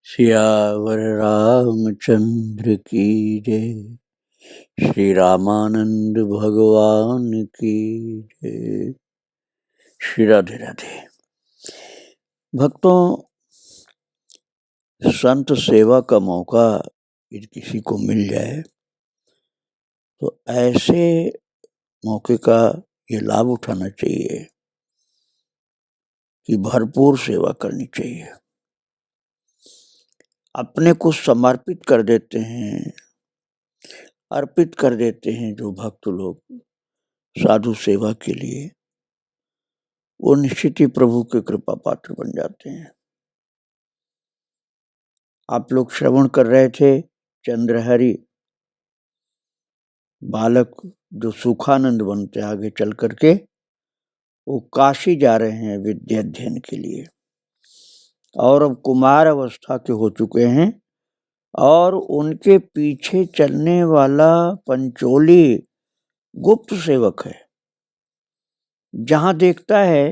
सियावर रामचंद्र की जय। श्री रामानंद भगवान की जय। श्री राधे राधे। भक्तों, संत सेवा का मौका यदि किसी को मिल जाए तो ऐसे मौके का ये लाभ उठाना चाहिए कि भरपूर सेवा करनी चाहिए। अपने को समर्पित कर देते हैं, अर्पित कर देते हैं जो भक्त लोग साधु सेवा के लिए, वो निश्चित ही प्रभु के कृपा पात्र बन जाते हैं। आप लोग श्रवण कर रहे थे चंद्रहरि बालक जो सुखानंद बनते आगे चल करके वो काशी जा रहे हैं विद्या अध्ययन के लिए, और अब कुमार अवस्था के हो चुके हैं और उनके पीछे चलने वाला पंचोली गुप्त सेवक है। जहां देखता है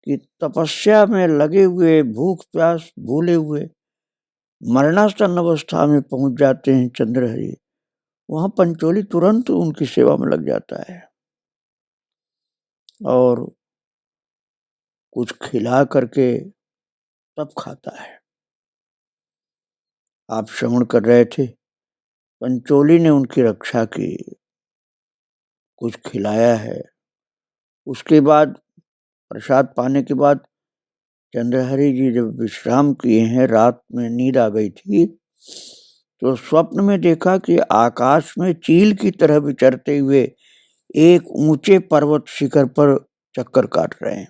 कि तपस्या में लगे हुए, भूख प्यास भूले हुए मरणासन अवस्था में पहुंच जाते हैं चंद्रहरि, वहां पंचोली तुरंत उनकी सेवा में लग जाता है और कुछ खिला करके तब खाता है। आप श्रवण कर रहे थे, पंचोली ने उनकी रक्षा की, कुछ खिलाया है। उसके बाद प्रसाद पाने के बाद चंद्रहरि जी जब विश्राम किए हैं, रात में नींद आ गई थी, तो स्वप्न में देखा कि आकाश में चील की तरह विचरते हुए एक ऊंचे पर्वत शिखर पर चक्कर काट रहे हैं।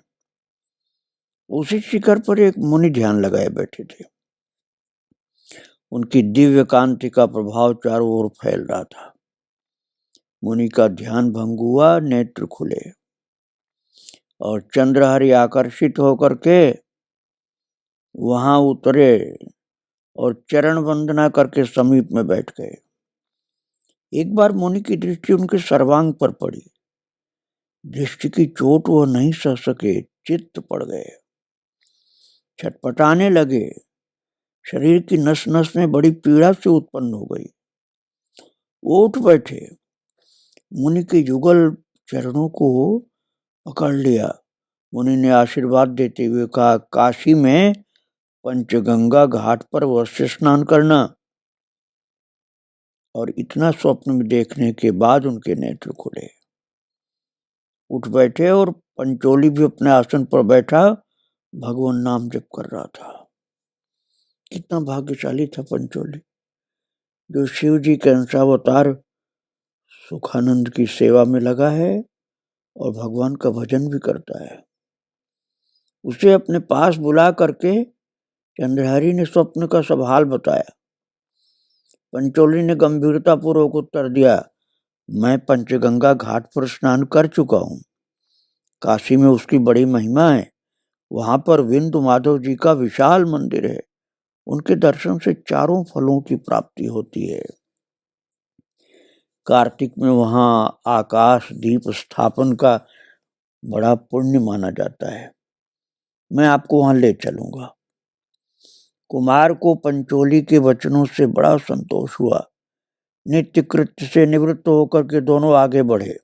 उसी शिखर पर एक मुनि ध्यान लगाए बैठे थे। उनकी दिव्य कांति का प्रभाव चारों ओर फैल रहा था। मुनि का ध्यान भंग हुआ, नेत्र खुले और चंद्रहरि आकर्षित होकर के वहां उतरे और चरण वंदना करके समीप में बैठ गए। एक बार मुनि की दृष्टि उनके सर्वांग पर पड़ी। दृष्टि की चोट वो नहीं सह सके, चित्त पड़ गए, छटपटाने लगे। शरीर की नस नस में बड़ी पीड़ा से उत्पन्न हो गई। वो उठ बैठे, मुनि के युगल चरणों को पकड़ लिया। मुनि ने आशीर्वाद देते हुए कहा, काशी में पंचगंगा घाट पर अवश्य स्नान करना। और इतना स्वप्न में देखने के बाद उनके नेत्र खुले, उठ बैठे और पंचोली भी अपने आसन पर बैठा, भगवान नाम जप कर रहा था। कितना भाग्यशाली था पंचोली, जो शिव जी के अंशावतार सुखानंद की सेवा में लगा है और भगवान का भजन भी करता है। उसे अपने पास बुला करके चंद्रहरि ने स्वप्न का सब हाल बताया। पंचोली ने गंभीरता पूर्वक उत्तर दिया, मैं पंचगंगा घाट पर स्नान कर चुका हूँ। काशी में उसकी बड़ी महिमा है। वहां पर विंदु माधव जी का विशाल मंदिर है। उनके दर्शन से चारों फलों की प्राप्ति होती है। कार्तिक में वहां आकाश दीप स्थापन का बड़ा पुण्य माना जाता है। मैं आपको वहां ले चलूंगा। कुमार को पंचोली के वचनों से बड़ा संतोष हुआ। नित्य कृत्य से निवृत्त होकर के दोनों आगे बढ़े।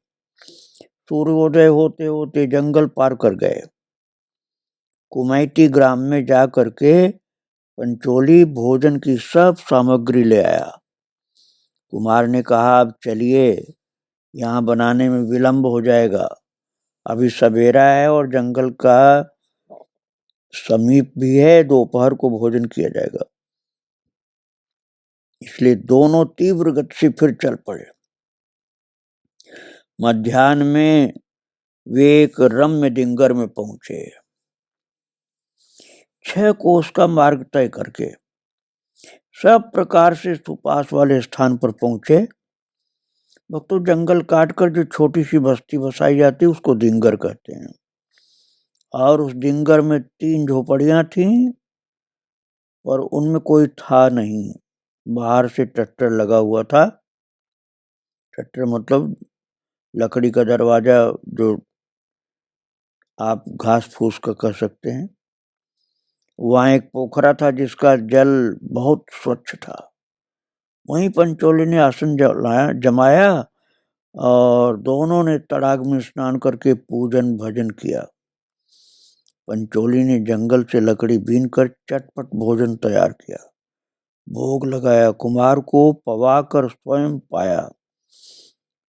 सूर्योदय होते होते जंगल पार कर गए। कुमैती ग्राम में जा करके पंचोली भोजन की सब सामग्री ले आया। कुमार ने कहा, अब चलिए, यहाँ बनाने में विलंब हो जाएगा। अभी सवेरा है और जंगल का समीप भी है, दोपहर को भोजन किया जाएगा। इसलिए दोनों तीव्र गति से फिर चल पड़े। मध्याह्न में वे एक रम्य डिंगर में पहुंचे। 6 कोस का मार्ग तय करके सब प्रकार से सुपास वाले स्थान पर पहुंचे। भक्तों, जंगल काट कर जो छोटी सी बस्ती बसाई जाती है उसको डिंगर कहते हैं। और उस डिंगर में 3 झोपड़ियां थीं, और उनमें कोई था नहीं। बाहर से ट्रैक्टर लगा हुआ था। ट्रैक्टर मतलब लकड़ी का दरवाजा, जो आप घास फूस का कह सकते हैं। वहां एक पोखरा था जिसका जल बहुत स्वच्छ था। वहीं पंचोली ने आसन जमाया और दोनों ने तड़ाग में स्नान करके पूजन भजन किया। पंचोली ने जंगल से लकड़ी बीन कर चटपट भोजन तैयार किया, भोग लगाया, कुमार को पवाकर स्वयं पाया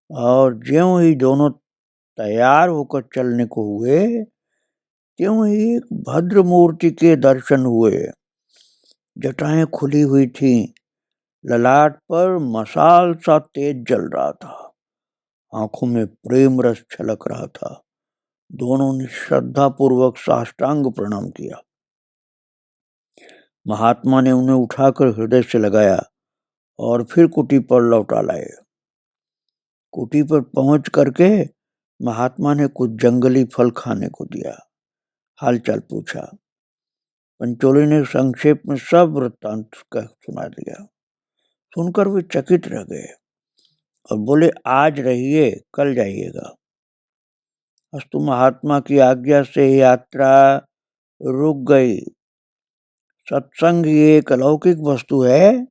और ज्यों ही दोनों तैयार होकर चलने को हुए त्यों ही एक भद्र मूर्ति के दर्शन हुए। जटाएं खुली हुई थीं, ललाट पर मशाल सा तेज जल रहा था, आंखों में प्रेम रस छलक रहा था। दोनों ने श्रद्धा पूर्वक साष्टांग प्रणाम किया। महात्मा ने उन्हें उठाकर हृदय से लगाया और फिर कुटी पर लौटा लाए। कुटी पर पहुंच करके महात्मा ने कुछ जंगली फल खाने को दिया, हालचाल पूछा। पंचोली ने संक्षेप में सब वृत्तांत सुना दिया। सुनकर वे चकित रह गए और बोले, आज रहिए, कल जाइएगा। अस्तु महात्मा की आज्ञा से यात्रा रुक गई। सत्संग ये एक अलौकिक वस्तु है,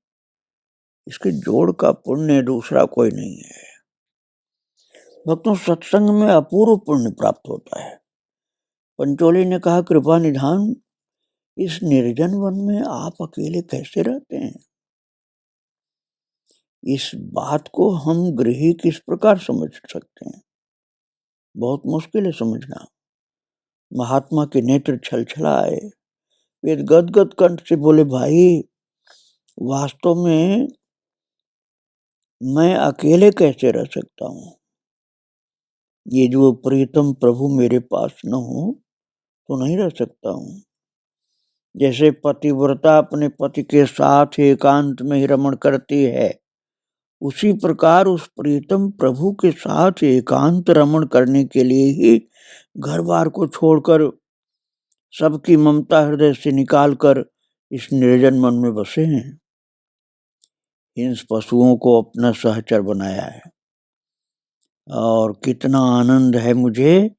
इसके जोड़ का पुण्य दूसरा कोई नहीं है। भक्तों, सत्संग में अपूर्व पुण्य प्राप्त होता है। पंचोली ने कहा, कृपा निधान, इस निर्जन वन में आप अकेले कैसे रहते हैं? इस बात को हम गृही किस प्रकार समझ सकते हैं? बहुत मुश्किल है समझना। महात्मा के नेत्र छलछलाए, वे गदगद कंठ से बोले, भाई, वास्तव में मैं अकेले कैसे रह सकता हूँ? ये जो प्रीतम प्रभु मेरे पास न हो तो नहीं रह सकता हूँ। जैसे पतिव्रता अपने पति के साथ एकांत में ही रमण करती है, उसी प्रकार उस प्रीतम प्रभु के साथ एकांत रमण करने के लिए ही घर बार को छोड़कर, सबकी ममता हृदय से निकालकर इस निर्जन मन में बसे हैं। हिंस पशुओं को अपना सहचर बनाया है और कितना आनंद है मुझे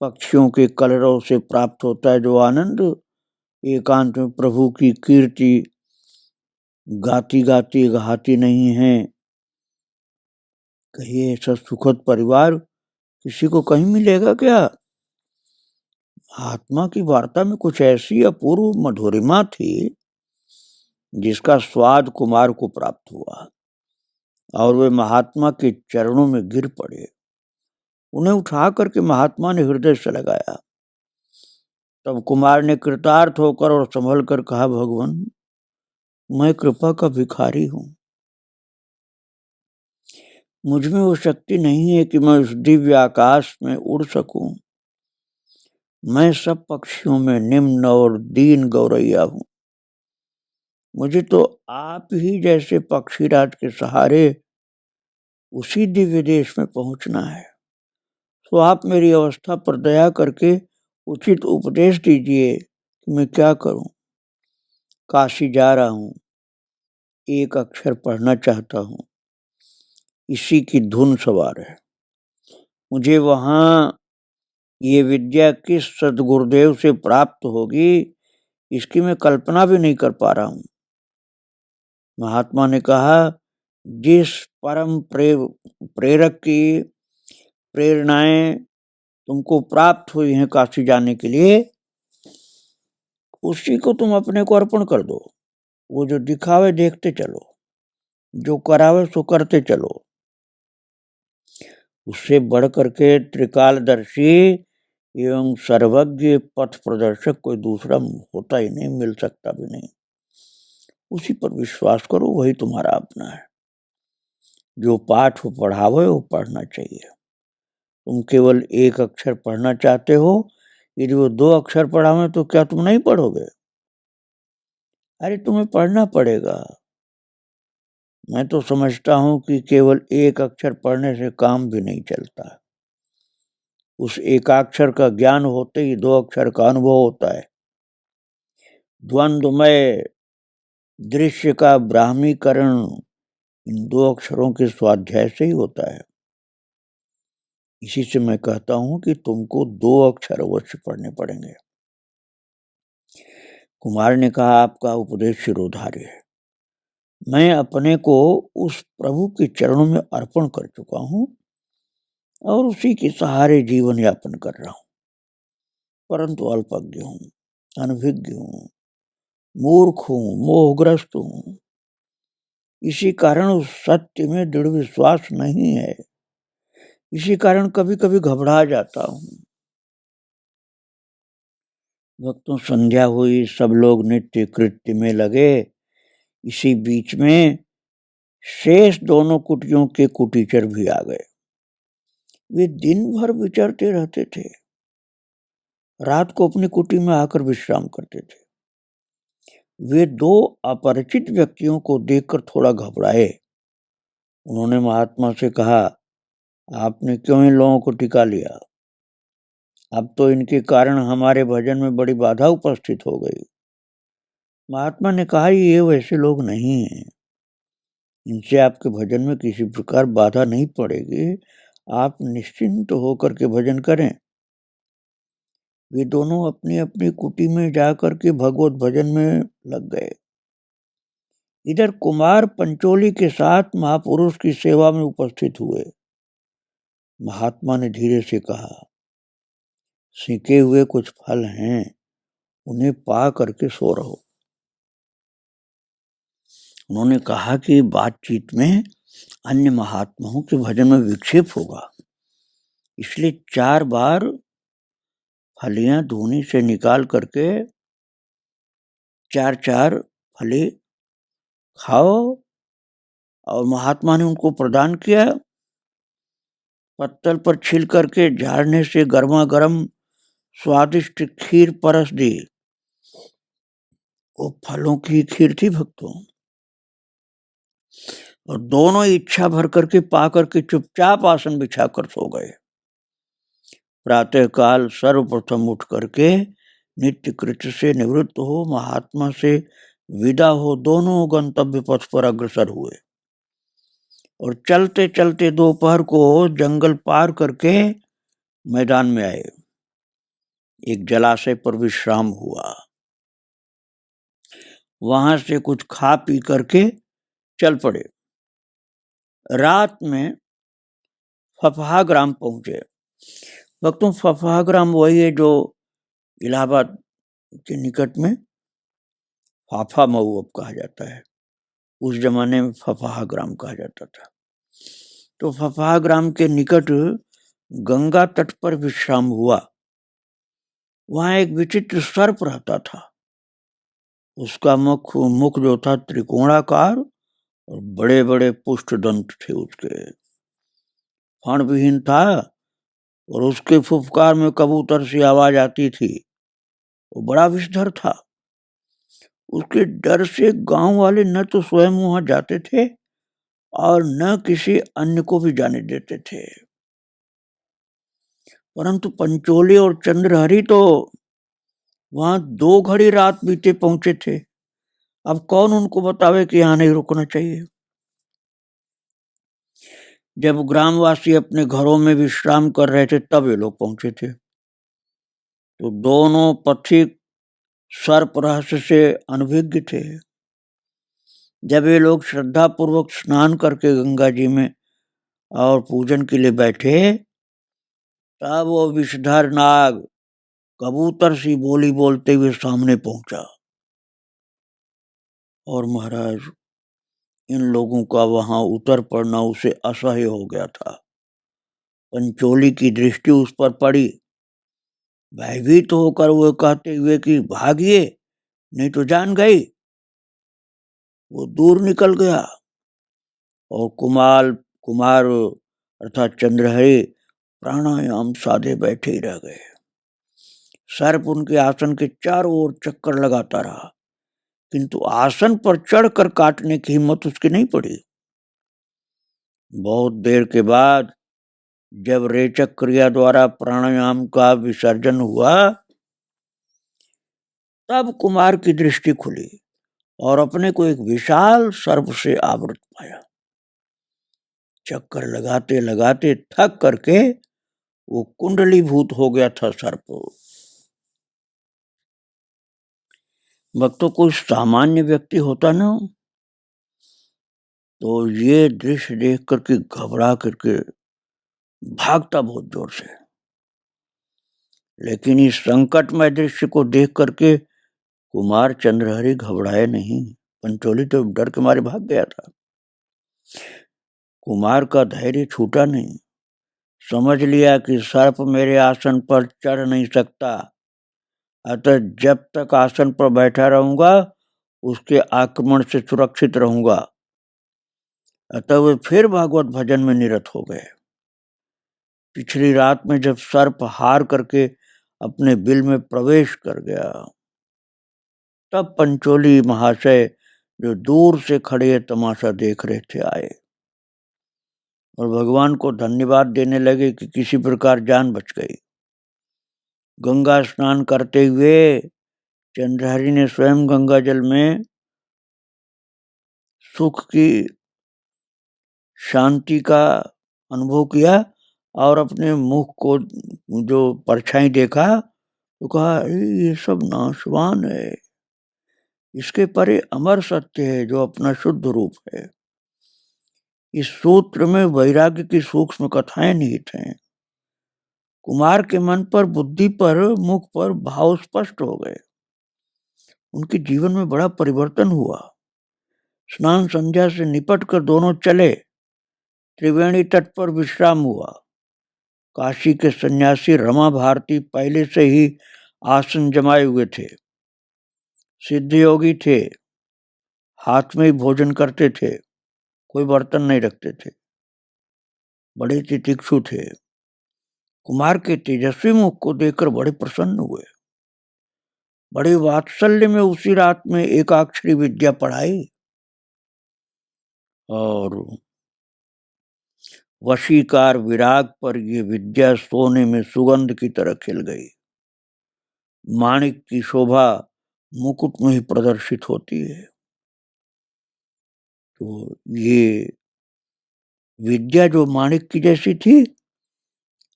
पक्षियों के कलरव से प्राप्त होता है, जो आनंद एकांत में प्रभु की कीर्ति गाती गाती गाती नहीं है। कहिए ऐसा सुखद परिवार किसी को कहीं मिलेगा क्या? आत्मा की वार्ता में कुछ ऐसी अपूर्व मधुरिमा थी जिसका स्वाद कुमार को प्राप्त हुआ और वे महात्मा के चरणों में गिर पड़े। उन्हें उठा करके महात्मा ने हृदय से लगाया। तब कुमार ने कृतार्थ होकर और संभल कर कहा, भगवान, मैं कृपा का भिखारी हूं। मुझ में वो शक्ति नहीं है कि मैं उस दिव्य आकाश में उड़ सकूं। मैं सब पक्षियों में निम्न और दीन गौरैया हूं। मुझे तो आप ही जैसे पक्षीराज के सहारे उसी दिव्य देश में पहुंचना है। तो आप मेरी अवस्था पर दया करके उचित उपदेश दीजिए कि मैं क्या करूं। काशी जा रहा हूं, एक अक्षर पढ़ना चाहता हूं, इसी की धुन सवार है। मुझे वहां ये विद्या किस सदगुरुदेव से प्राप्त होगी, इसकी मैं कल्पना भी नहीं कर पा रहा हूं। महात्मा ने कहा, जिस परम प्रेरक की प्रेरणाएं तुमको प्राप्त हुई हैं काशी जाने के लिए, उसी को तुम अपने को अर्पण कर दो। वो जो दिखावे देखते चलो, जो करावे सो करते चलो। उससे बढ़ करके त्रिकालदर्शी एवं सर्वज्ञ पथ प्रदर्शक कोई दूसरा होता ही नहीं, मिल सकता भी नहीं। उसी पर विश्वास करो, वही तुम्हारा अपना है। जो पाठ वो पढ़ावे वो पढ़ना चाहिए। तुम केवल एक अक्षर पढ़ना चाहते हो, यदि वो 2 अक्षर पढ़ावे तो क्या तुम नहीं पढ़ोगे? अरे तुम्हें पढ़ना पड़ेगा। मैं तो समझता हूं कि केवल एक अक्षर पढ़ने से काम भी नहीं चलता। उस एकाक्षर का ज्ञान होते ही 2 अक्षर का अनुभव होता है। द्वंद्वमय दृश्य का ब्राह्मीकरण इन 2 अक्षरों के स्वाध्याय से ही होता है। इसी से मैं कहता हूं कि तुमको 2 अक्षर अवश्य पढ़ने पड़ेंगे। कुमार ने कहा, आपका उपदेश शिरोधार्य है। मैं अपने को उस प्रभु के चरणों में अर्पण कर चुका हूं और उसी के सहारे जीवन यापन कर रहा हूं, परंतु अल्पज्ञ हूं, अनभिज्ञ हूं, मूर्ख हूं, मोहग्रस्त हूं। इसी कारण उस सत्य में दृढ़ विश्वास नहीं है। इसी कारण कभी कभी घबरा जाता हूं। भक्तों, संध्या हुई, सब लोग नित्य कृत्य में लगे। इसी बीच में शेष दोनों कुटियों के कुटीचर भी आ गए। वे दिन भर विचरते रहते थे, रात को अपनी कुटी में आकर विश्राम करते थे। वे दो अपरिचित व्यक्तियों को देखकर थोड़ा घबराए। उन्होंने महात्मा से कहा, आपने क्यों इन लोगों को टिका लिया? अब तो इनके कारण हमारे भजन में बड़ी बाधा उपस्थित हो गई। महात्मा ने कहा, ये वैसे लोग नहीं हैं, इनसे आपके भजन में किसी प्रकार बाधा नहीं पड़ेगी, आप निश्चिंत होकर के भजन करें। वे दोनों अपनी अपनी कुटी में जाकर के भगवत भजन में लग गए। इधर कुमार पंचोली के साथ महापुरुष की सेवा में उपस्थित हुए। महात्मा ने धीरे से कहा, सीखे हुए कुछ फल हैं, उन्हें पा करके सो रहो। उन्होंने कहा कि बातचीत में अन्य महात्माओं के भजन में विक्षेप होगा, इसलिए 4 बार फलियां धूनी से निकाल करके 4-4 फली खाओ। और महात्मा ने उनको प्रदान किया। पत्तल पर छिल करके झाड़ने से गर्मा गर्म स्वादिष्ट खीर परस दी। वो फलों की खीर थी भक्तों, और दोनों इच्छा भर करके पा करके चुपचाप आसन बिछाकर सो गए। प्रातः काल सर्वप्रथम उठ करके नित्य कृत्य से निवृत्त हो महात्मा से विदा हो दोनों गंतव्य पथ पर अग्रसर हुए और चलते चलते दोपहर को जंगल पार करके मैदान में आए। एक जलाशय पर विश्राम हुआ। वहां से कुछ खा पी करके चल पड़े। रात में फफहा ग्राम पहुंचे। भक्तों, फफहा ग्राम वही है जो इलाहाबाद के निकट में फाफा मऊ अब कहा जाता है, उस जमाने में फफहा ग्राम कहा जाता था। तो फफहा ग्राम के निकट गंगा तट पर विश्राम हुआ। वहां एक विचित्र सर्प रहता था। उसका मुख जो था त्रिकोणाकार और बड़े बड़े पुष्ट दंत थे उसके, फण विहीन था और उसके फुफकार में कबूतर सी आवाज आती थी। वो बड़ा विषधर था। उसके डर से गांव वाले न तो स्वयं वहां जाते थे और न किसी अन्य को भी जाने देते थे। परंतु पंचोली और चंद्रहरि तो वहां 2 घड़ी रात बीते पहुंचे थे। अब कौन उनको बतावे कि यहाँ नहीं रुकना चाहिए। जब ग्रामवासी अपने घरों में विश्राम कर रहे थे तब ये लोग पहुंचे थे। तो दोनों पथिक सर्प रहस्य से अनभिज्ञ थे। जब ये लोग श्रद्धा पूर्वक स्नान करके गंगा जी में और पूजन के लिए बैठे, तब वो विषधर नाग कबूतर सी बोली बोलते हुए सामने पहुंचा। और महाराज, इन लोगों का वहां उतर पड़ना उसे असह्य हो गया था। पंचोली की दृष्टि उस पर पड़ी। भयभीत तो होकर वो कहते हुए कि भागिए, नहीं तो जान गई। वो दूर निकल गया और कुमार अर्थात चंद्रहरि प्राणायाम साधे बैठे ही रह गए। सर्प उनके आसन के चारों ओर चक्कर लगाता रहा, किंतु आसन पर चढ़कर काटने की हिम्मत उसकी नहीं पड़ी। बहुत देर के बाद जब रेचक क्रिया द्वारा प्राणायाम का विसर्जन हुआ, तब कुमार की दृष्टि खुली और अपने को एक विशाल सर्प से आवृत पाया। चक्कर लगाते लगाते थक करके वो कुंडलीभूत हो गया था सर्प। भक्तों, कोई सामान्य व्यक्ति होता ना तो ये दृश्य देख करके घबरा करके भागता बहुत जोर से, लेकिन इस संकटमय दृश्य को देख करके कुमार चंद्रहरि घबराए नहीं। पंचोली तो डर के मारे भाग गया था। कुमार का धैर्य छूटा नहीं। समझ लिया कि सर्प मेरे आसन पर चढ़ नहीं सकता, अतः जब तक आसन पर बैठा रहूंगा उसके आक्रमण से सुरक्षित रहूंगा। अतः वे फिर भागवत भजन में निरत हो गए। पिछली रात में जब सर्प हार करके अपने बिल में प्रवेश कर गया, तब पंचोली महाशय जो दूर से खड़े तमाशा देख रहे थे आए और भगवान को धन्यवाद देने लगे कि किसी प्रकार जान बच गई। गंगा स्नान करते हुए चंद्रहरि ने स्वयं गंगा जल में सुख की शांति का अनुभव किया और अपने मुख को जो परछाई देखा तो कहा, ये सब नाशवान है, इसके परे अमर सत्य है जो अपना शुद्ध रूप है। इस सूत्र में वैराग्य की सूक्ष्म कथाएं निहित हैं। कुमार के मन पर, बुद्धि पर, मुख पर भाव स्पष्ट हो गए। उनके जीवन में बड़ा परिवर्तन हुआ। स्नान संध्या से निपट कर दोनों चले। त्रिवेणी तट पर विश्राम हुआ। काशी के सन्यासी रमा भारती पहले से ही आसन जमाए हुए थे। सिद्ध योगी थे, हाथ में ही भोजन करते थे, कोई बर्तन नहीं रखते थे, बड़े तितिक्षु थे। कुमार के तेजस्वी मुख को देखकर बड़े प्रसन्न हुए। बड़े वात्सल्य में उसी रात में एकाक्षरी विद्या पढ़ाई और वशीकार विराग पर ये विद्या सोने में सुगंध की तरह खिल गई। माणिक की शोभा मुकुट में ही प्रदर्शित होती है। तो ये विद्या जो माणिक की जैसी थी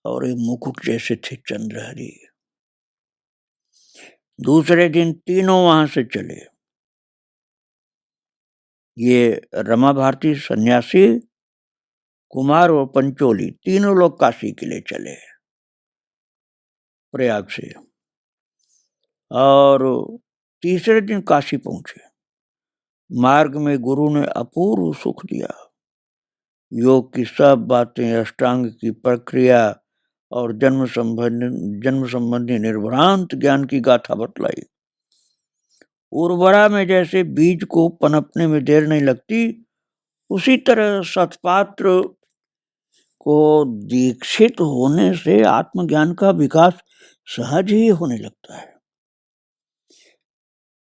और ये मुकुट जैसे थे चंद्रहरि। दूसरे दिन तीनों वहां से चले। ये रमा भारती, सन्यासी, कुमार और पंचोली तीनों लोग काशी के लिए चले प्रयाग से और तीसरे दिन काशी पहुंचे। मार्ग में गुरु ने अपूर्व सुख दिया। योग की सब बातें, अष्टांग की प्रक्रिया और जन्म संबंधी निर्भ्रांत ज्ञान की गाथा बतलाई। उर्वरा में जैसे बीज को पनपने में देर नहीं लगती, उसी तरह सत्पात्र को दीक्षित होने से आत्मज्ञान का विकास सहज ही होने लगता है।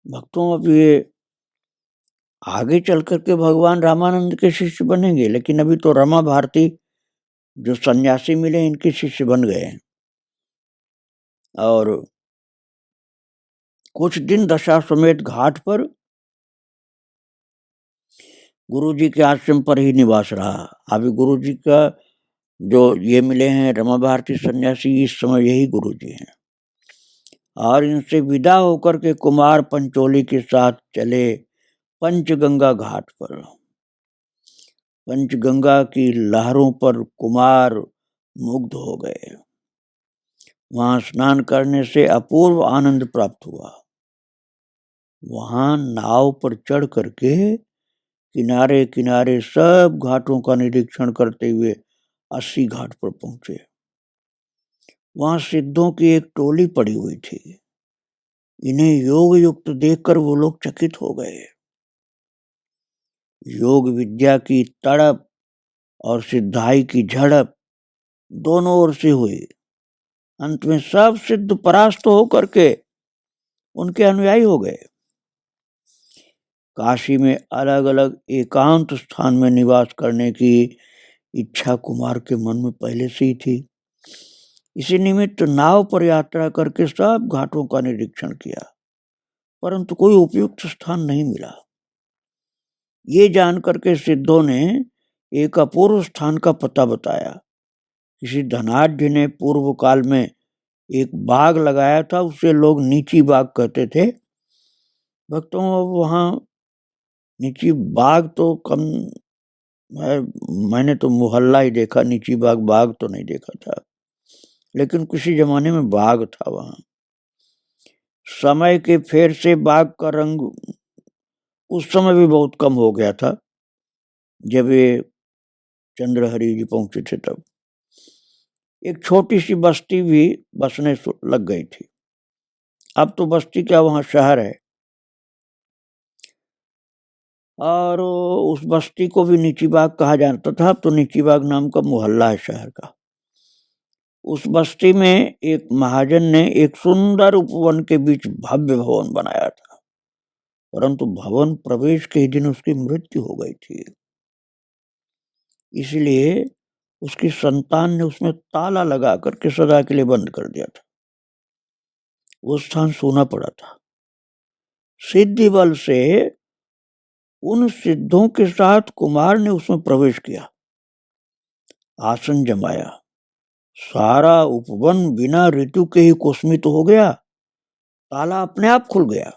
भक्तों, अब ये आगे चल करके भगवान रामानंद के शिष्य बनेंगे, लेकिन अभी तो रमा भारती जो सन्यासी मिले इनके शिष्य बन गए हैं। और कुछ दिन दशाश्वमेध घाट पर गुरुजी के आश्रम पर ही निवास रहा। अभी गुरुजी का जो ये मिले हैं रमा भारती सन्यासी, इस समय यही गुरुजी हैं। और इनसे विदा होकर के कुमार पंचोली के साथ चले पंचगंगा घाट पर। पंचगंगा की लहरों पर कुमार मुग्ध हो गए। वहां स्नान करने से अपूर्व आनंद प्राप्त हुआ। वहां नाव पर चढ़ करके किनारे किनारे सब घाटों का निरीक्षण करते हुए 80 घाट पर पहुंचे। वहां सिद्धों की एक टोली पड़ी हुई थी। इन्हें योग युक्त देखकर वो लोग चकित हो गए। योग विद्या की तड़प और सिद्धाई की झड़प दोनों ओर से हुई। अंत में सब सिद्ध परास्त होकर के उनके अनुयायी हो गए। काशी में अलग अलग एकांत स्थान में निवास करने की इच्छा कुमार के मन में पहले से ही थी। इसी निमित्त नाव पर यात्रा करके सब घाटों का निरीक्षण किया, परंतु कोई उपयुक्त स्थान नहीं मिला। ये जानकर के सिद्धों ने एक अपूर्व स्थान का पता बताया। किसी धनाढ्य ने पूर्व काल में एक बाग लगाया था, उसे लोग नीची बाग कहते थे। भक्तों अब वहाँ नीची बाग तो कम है, मैंने तो मोहल्ला ही देखा, नीची बाग बाग तो नहीं देखा था, लेकिन किसी जमाने में बाग था वहाँ। समय के फेर से बाग का रंग उस समय भी बहुत कम हो गया था जब ये चंद्रहरि जी पहुंचे थे। तब एक छोटी सी बस्ती भी बसने लग गई थी। अब तो बस्ती क्या, वहां शहर है, और उस बस्ती को भी नीची बाग कहा जाता था। अब तो नीची बाग नाम का मोहल्ला है शहर का। उस बस्ती में एक महाजन ने एक सुंदर उपवन के बीच भव्य भवन बनाया था, परंतु भवन प्रवेश के ही दिन उसकी मृत्यु हो गई थी। इसलिए उसकी संतान ने उसमें ताला लगा करके सदा के लिए बंद कर दिया था। वो स्थान सोना पड़ा था। सिद्धि बल से उन सिद्धों के साथ कुमार ने उसमें प्रवेश किया, आसन जमाया। सारा उपवन बिना ऋतु के ही कुसमित हो गया। ताला अपने आप खुल गया।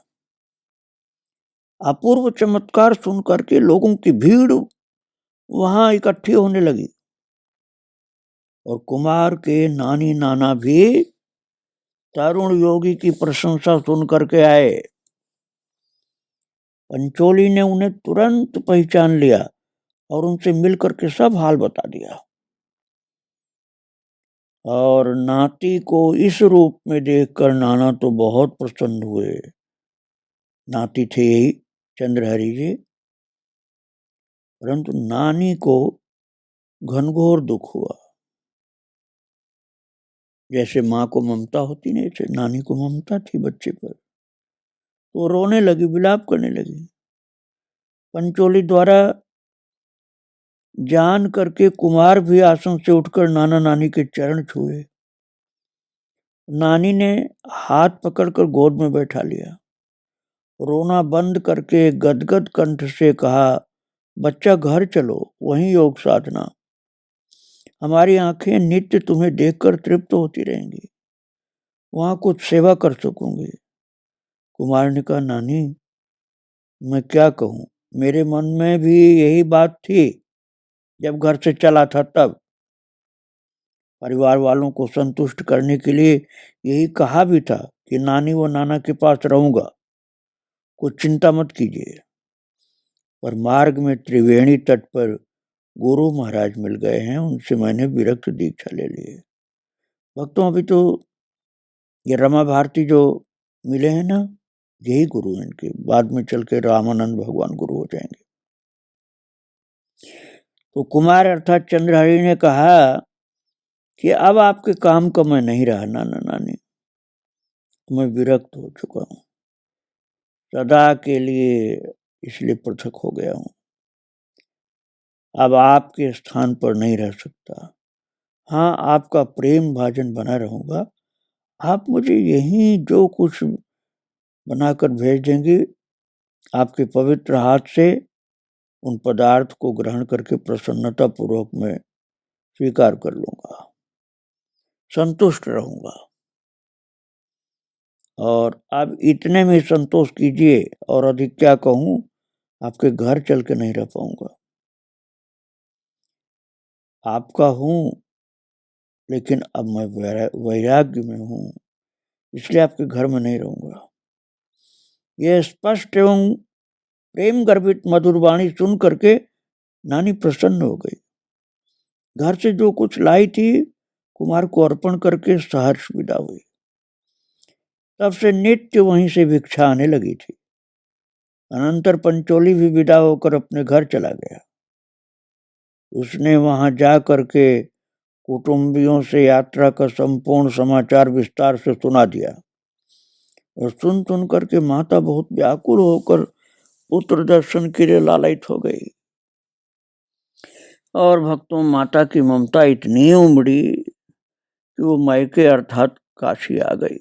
अपूर्व चमत्कार सुनकर के लोगों की भीड़ वहां इकट्ठी होने लगी, और कुमार के नानी नाना भी तरुण योगी की प्रशंसा सुन करके आए। पंचोली ने उन्हें तुरंत पहचान लिया और उनसे मिलकर के सब हाल बता दिया, और नाती को इस रूप में देखकर नाना तो बहुत प्रसन्न हुए। नाती थे यही चंद्रहरि जी, परंतु नानी को घनघोर दुख हुआ। जैसे माँ को ममता होती नहीं, जैसे नानी को ममता थी बच्चे पर, तो रोने लगी, विलाप करने लगी। पंचोली द्वारा जान करके कुमार भी आसन से उठकर नाना नानी के चरण छुए। नानी ने हाथ पकड़कर गोद में बैठा लिया, रोना बंद करके गदगद कंठ से कहा, बच्चा घर चलो, वहीं योग साधना। हमारी आंखें नित्य तुम्हें देखकर तृप्त होती रहेंगी, वहां कुछ सेवा कर सकूंगी। कुमार ने कहा, नानी मैं क्या कहूँ, मेरे मन में भी यही बात थी जब घर से चला था। तब परिवार वालों को संतुष्ट करने के लिए यही कहा भी था कि नानी व नाना के पास रहूंगा, कुछ चिंता मत कीजिए। पर मार्ग में त्रिवेणी तट पर गुरु महाराज मिल गए हैं, उनसे मैंने विरक्त दीक्षा ले ली है। भक्तों, अभी तो ये रमा भारती जो मिले हैं ना, यही गुरु हैं इनके। बाद में चल के रामानंद भगवान गुरु हो जाएंगे। तो कुमार अर्थात चंद्रहरि ने कहा कि अब आपके काम का मैं नहीं रहा नाना नानी, मैं विरक्त हो चुका हूँ, सदा के लिए इसलिए पृथक हो गया हूँ, अब आपके स्थान पर नहीं रह सकता। हाँ, आपका प्रेम भाजन बना रहूंगा। आप मुझे यही जो कुछ बनाकर भेज देंगे, आपके पवित्र हाथ से उन पदार्थ को ग्रहण करके प्रसन्नता पूर्वक मैं स्वीकार कर लूंगा, संतुष्ट रहूंगा। और अब इतने में संतोष कीजिए, और अधिक क्या कहूं, आपके घर चल के नहीं रह पाऊंगा। आपका हूं, लेकिन अब मैं वैराग्य में हूं, इसलिए आपके घर में नहीं रहूंगा। यह स्पष्ट एवं प्रेम गर्भित मधुर वाणी सुन करके नानी प्रसन्न हो गई। घर से जो कुछ लाई थी कुमार को अर्पण करके सहर्ष विदा हुई। तब से नित्य वहीं से भिक्षा आने लगी थी। अनंतर पंचोली भी विदा होकर अपने घर चला गया। उसने वहां जा करके कुटुंबियों से यात्रा का संपूर्ण समाचार विस्तार से सुना दिया, और सुन करके माता बहुत व्याकुल होकर पुत्र दर्शन के लिए लालायित हो गई। और भक्तों, माता की ममता इतनी उमड़ी कि वो मायके अर्थात काशी आ गई,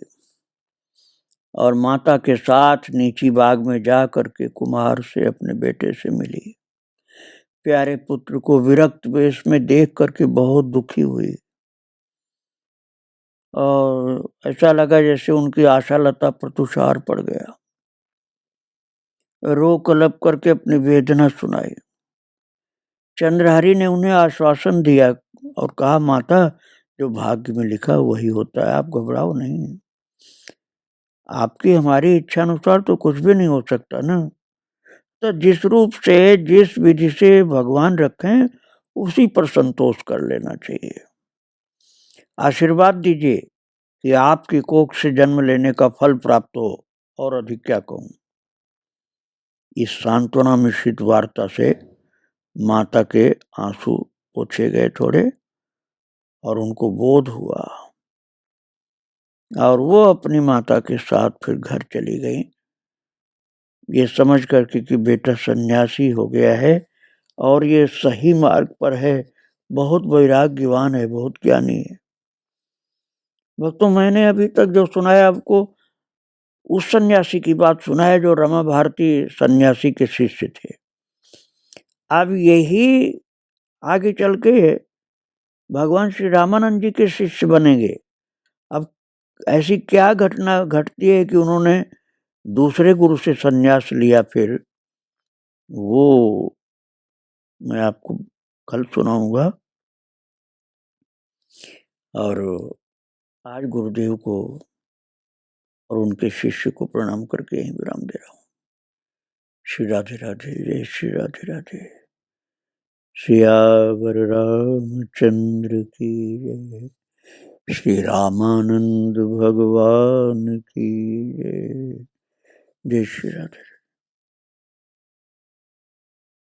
और माता के साथ नीची बाग में जा करके कुमार से अपने बेटे से मिली। प्यारे पुत्र को विरक्त वेश में देख करके बहुत दुखी हुई, और ऐसा लगा जैसे उनकी आशा लता पर तुषार पड़ गया। रो कलप करके अपनी वेदना सुनाई। चंद्रहरि ने उन्हें आश्वासन दिया और कहा, माता, जो भाग्य में लिखा वही होता है, आप घबराओ नहीं। आपकी हमारी इच्छा अनुसार तो कुछ भी नहीं हो सकता ना। तो जिस रूप से, जिस विधि से भगवान रखें, उसी पर संतोष कर लेना चाहिए। आशीर्वाद दीजिए कि आपकी कोख से जन्म लेने का फल प्राप्त हो, और अधिक क्या कहूं। इस सांत्वना मिश्रित वार्ता से माता के आंसू पोंछे गए थोड़े, और उनको बोध हुआ, और वो अपनी माता के साथ फिर घर चली गई, ये समझ करके कि बेटा सन्यासी हो गया है और ये सही मार्ग पर है, बहुत वैराग्यवान है, बहुत ज्ञानी है। तो मैंने अभी तक जो सुनाया आपको, उस सन्यासी की बात सुना है जो रमा भारती सन्यासी के शिष्य थे। अब यही आगे चल के भगवान श्री रामानंद जी के शिष्य बनेंगे। अब ऐसी क्या घटना घटती है कि उन्होंने दूसरे गुरु से सन्यास लिया, फिर वो मैं आपको कल सुनाऊंगा। और आज गुरुदेव को और उनके शिष्य को प्रणाम करके यहीं विराम दे रहा हूँ। श्री राधे राधे, जय श्री राधे राधे। सियावर रामचंद्र की जय, श्री रामानंद भगवान की जय, जय श्री राधे।